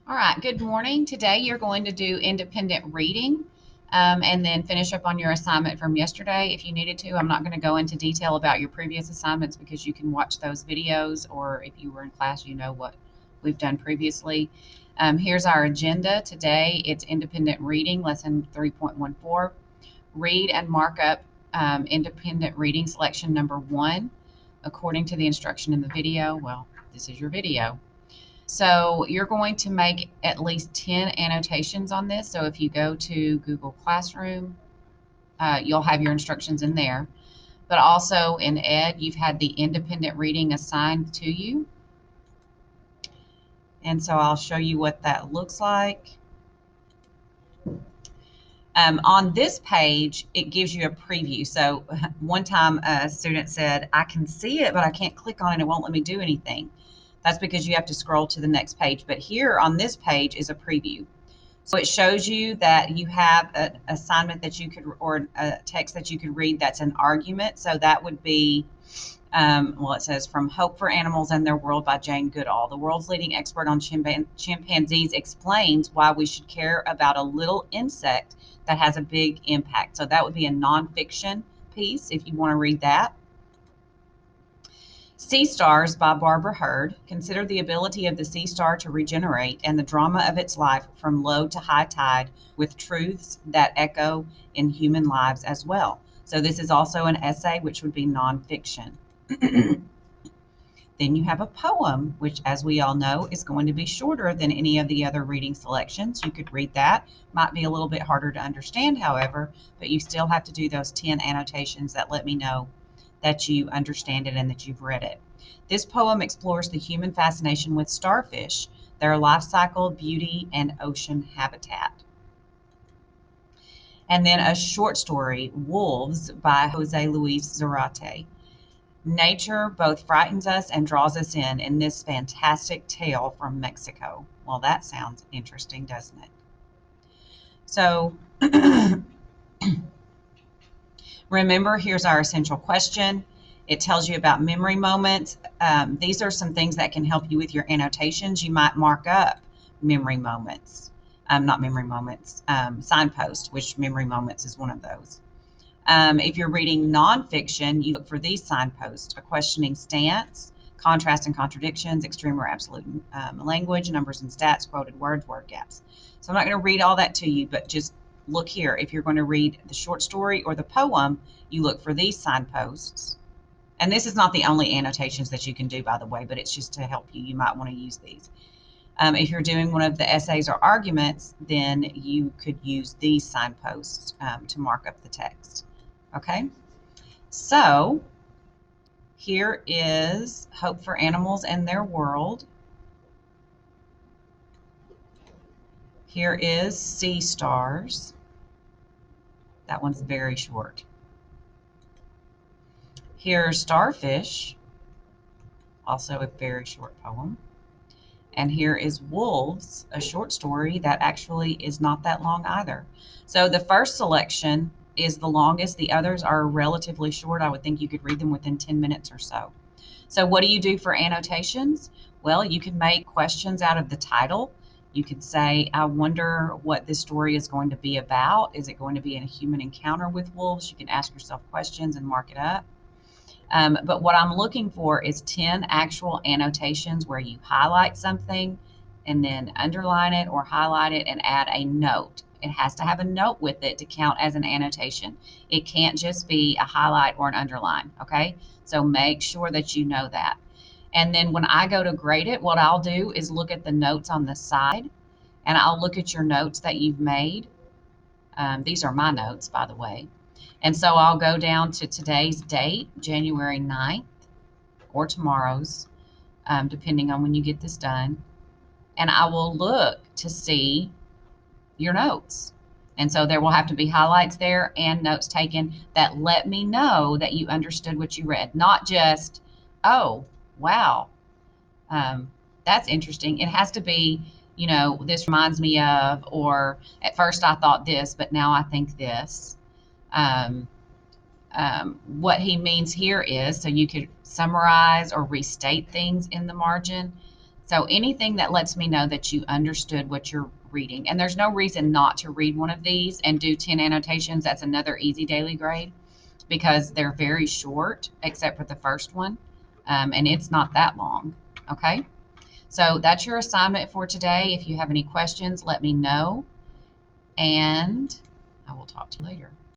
All right, good morning. Today you're going to do independent reading and then finish up on your assignment from yesterday if you needed to. I'm not going to go into detail about your previous assignments because you can watch those videos, or if you were in class, you know what we've done previously. Here's our agenda. Today it's independent reading, lesson 3.14. Read and mark up independent reading selection number 1 according to the instruction in the video. Well, this is your video. So you're going to make at least 10 annotations on this. So if you go to Google Classroom, you'll have your instructions in there. But also in Ed, you've had the independent reading assigned to you. And so I'll show you what that looks like. On this page, it gives you a preview. So one time a student said, I can see it, but I can't click on it. It won't let me do anything. That's because you have to scroll to the next page. But here on this page is a preview. So it shows you that you have an assignment that you could, or a text that you could read that's an argument. So that would be, well, it says From Hope for Animals and Their World by Jane Goodall. The world's leading expert on chimpanzees explains why we should care about a little insect that has a big impact. So that would be a nonfiction piece if you want to read that. Sea Stars by Barbara Hurd. Consider the ability of the sea star to regenerate and the drama of its life from low to high tide, with truths that echo in human lives as well. So this is also an essay, which would be nonfiction. Then you have a poem, which, as we all know, is going to be shorter than any of the other reading selections. You could read that. Might be a little bit harder to understand, however, but you still have to do those 10 annotations that let me know that you understand it and that you've read it. This poem explores the human fascination with starfish, their life cycle, beauty, and ocean habitat. And then a short story, Wolves, by Jose Luis Zarate. Nature both frightens us and draws us in this fantastic tale from Mexico. Well, that sounds interesting, doesn't it? So remember, here's our essential question. It tells you about memory moments. These are some things that can help you with your annotations. You might mark up memory moments, not memory moments, signpost, which memory moments is one of those. If you're reading nonfiction, you look for these signposts: a questioning stance, contrast and contradictions, extreme or absolute language, numbers and stats, quoted words, word gaps. So I'm not going to read all that to you, but just look here. If you're going to read the short story or the poem, you look for these signposts. And this is not the only annotations that you can do, by the way, but it's just to help you. You might want to use these. If you're doing one of the essays or arguments, then you could use these signposts to mark up the text. Okay, so here is Hope for Animals and Their World. Here is Sea Stars. That one's very short. Here's Starfish, also a very short poem. And here is Wolves, a short story that actually is not that long either. So the first selection is the longest. The others are relatively short. I would think you could read them within 10 minutes or so. So what do you do for annotations? Well, you can make questions out of the title. You could say, I wonder what this story is going to be about. Is it going to be a human encounter with wolves? You can ask yourself questions and mark it up. But what I'm looking for is 10 actual annotations where you highlight something and then underline it or highlight it and add a note. It has to have a note with it to count as an annotation. It can't just be a highlight or an underline, okay? So make sure that you know that. And then when I go to grade it, what I'll do is look at the notes on the side, and I'll look at your notes that you've made. These are my notes, by the way. And so I'll go down to today's date, January 9th, or tomorrow's, depending on when you get this done. And I will look to see your notes. And so there will have to be highlights there and notes taken that let me know that you understood what you read, not just, oh, wow, that's interesting. It has to be, this reminds me of, or at first I thought this, but now I think this. Um, what he means here is, so you could summarize or restate things in the margin. So anything that lets me know that you understood what you're reading, and there's no reason not to read one of these and do 10 annotations. That's another easy daily grade because they're very short, except for the first one, and it's not that long. Okay, so that's your assignment for today. If you have any questions, let me know, and I will talk to you later.